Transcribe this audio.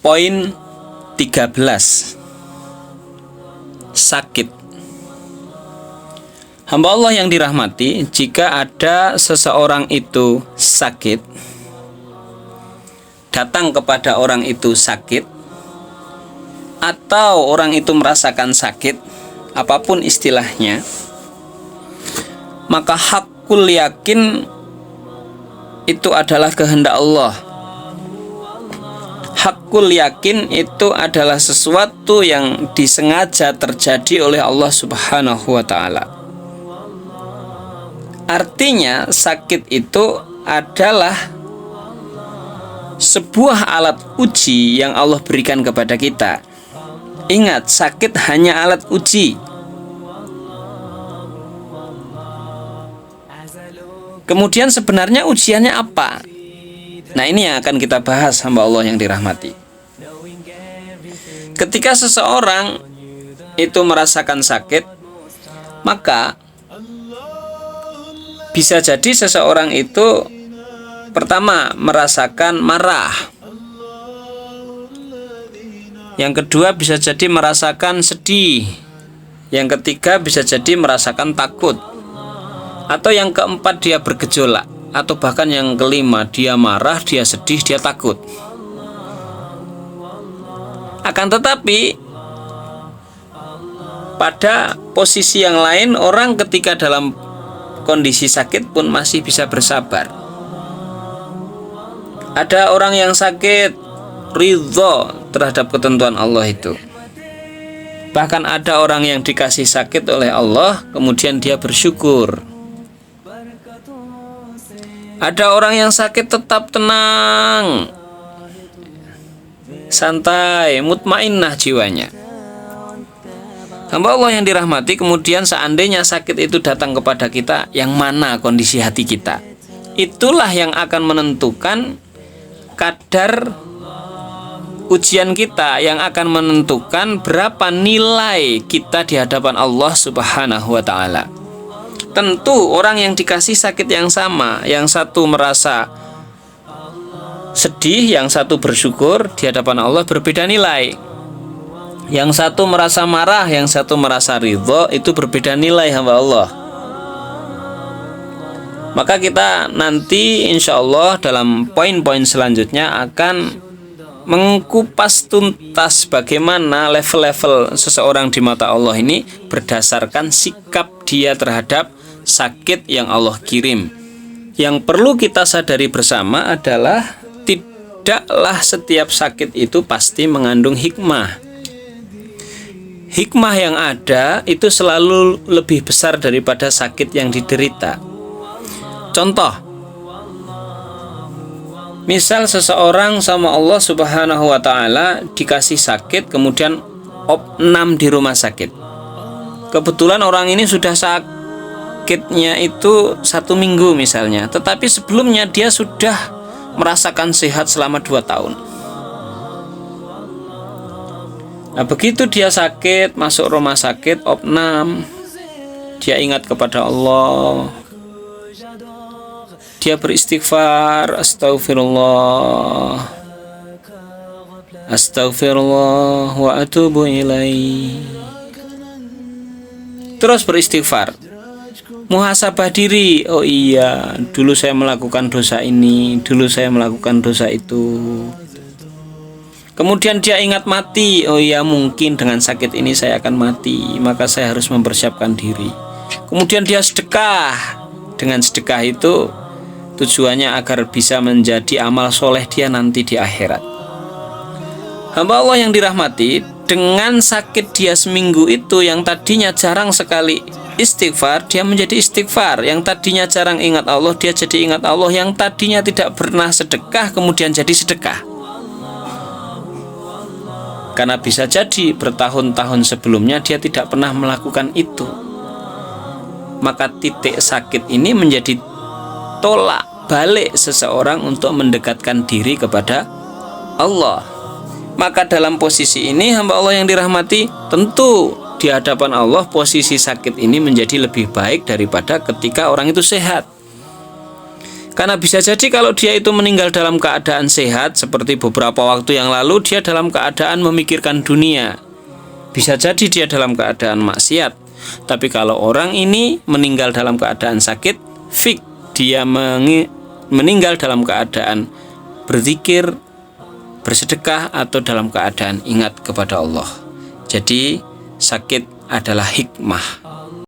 Poin 13. Sakit. Hamba Allah yang dirahmati, jika ada seseorang itu sakit, datang kepada orang itu sakit, atau orang itu merasakan sakit, apapun istilahnya, maka hakul yakin itu adalah kehendak Allah. Hakul yakin itu adalah sesuatu yang disengaja terjadi oleh Allah Subhanahu wa ta'ala. Artinya sakit itu adalah sebuah alat uji yang Allah berikan kepada kita. Ingat, sakit hanya alat uji. Kemudian sebenarnya ujiannya apa? Nah, ini yang akan kita bahas, hamba Allah yang dirahmati. Ketika seseorang itu merasakan sakit, maka bisa jadi seseorang itu pertama merasakan marah. Yang kedua bisa jadi merasakan sedih. Yang ketiga bisa jadi merasakan takut. Atau yang keempat dia bergejolak. Atau bahkan yang kelima dia marah, dia sedih, dia takut. Akan tetapi pada posisi yang lain, orang ketika dalam kondisi sakit pun masih bisa bersabar. Ada orang yang sakit ridho terhadap ketentuan Allah itu. Bahkan ada orang yang dikasih sakit oleh Allah, kemudian dia bersyukur. Ada orang yang sakit tetap tenang, santai, mutmainnah jiwanya. Hamba Allah yang dirahmati, kemudian seandainya sakit itu datang kepada kita, yang mana kondisi hati kita? Itulah yang akan menentukan kadar ujian kita, yang akan menentukan berapa nilai kita di hadapan Allah Subhanahu wa ta'ala. Tentu orang yang dikasih sakit yang sama, yang satu merasa sedih, yang satu bersyukur, di hadapan Allah berbeda nilai. Yang satu merasa marah, yang satu merasa ridho, itu berbeda nilai, hamba Allah. Maka kita nanti insya Allah dalam poin-poin selanjutnya akan mengupas tuntas bagaimana level-level seseorang di mata Allah ini berdasarkan sikap dia terhadap sakit yang Allah kirim. Yang perlu kita sadari bersama adalah tidaklah setiap sakit itu pasti mengandung hikmah. Hikmah yang ada itu selalu lebih besar daripada sakit yang diderita. Contoh, misal seseorang sama Allah Subhanahu wa ta'ala dikasih sakit, kemudian opnam di rumah sakit. Kebetulan orang ini sudah sakitnya itu 1 minggu misalnya, tetapi sebelumnya dia sudah merasakan sehat selama 2 tahun. Nah, begitu dia sakit, masuk rumah sakit, opnam, dia ingat kepada Allah, dia beristighfar, astaghfirullah, astaghfirullah wa atubu ilaih. Terus beristighfar, muhasabah diri. Oh iya, dulu saya melakukan dosa ini, dulu saya melakukan dosa itu. Kemudian dia ingat mati. Oh iya, mungkin dengan sakit ini saya akan mati, maka saya harus mempersiapkan diri. Kemudian dia sedekah. Dengan sedekah itu tujuannya agar bisa menjadi amal soleh dia nanti di akhirat. Hamba Allah yang dirahmati, dengan sakit dia seminggu itu, yang tadinya jarang sekali istighfar, dia menjadi istighfar. Yang tadinya jarang ingat Allah, dia jadi ingat Allah. Yang tadinya tidak pernah sedekah, kemudian jadi sedekah. Karena bisa jadi bertahun-tahun sebelumnya dia tidak pernah melakukan itu. Maka titik sakit ini menjadi tolak balik seseorang untuk mendekatkan diri kepada Allah. Maka dalam posisi ini, hamba Allah yang dirahmati, tentu di hadapan Allah posisi sakit ini menjadi lebih baik daripada ketika orang itu sehat. Karena bisa jadi kalau dia itu meninggal dalam keadaan sehat, seperti beberapa waktu yang lalu dia dalam keadaan memikirkan dunia, bisa jadi dia dalam keadaan maksiat. Tapi kalau orang ini meninggal dalam keadaan sakit, fik dia meninggal dalam keadaan berzikir, bersedekah, atau dalam keadaan ingat kepada Allah. Jadi sakit adalah hikmah.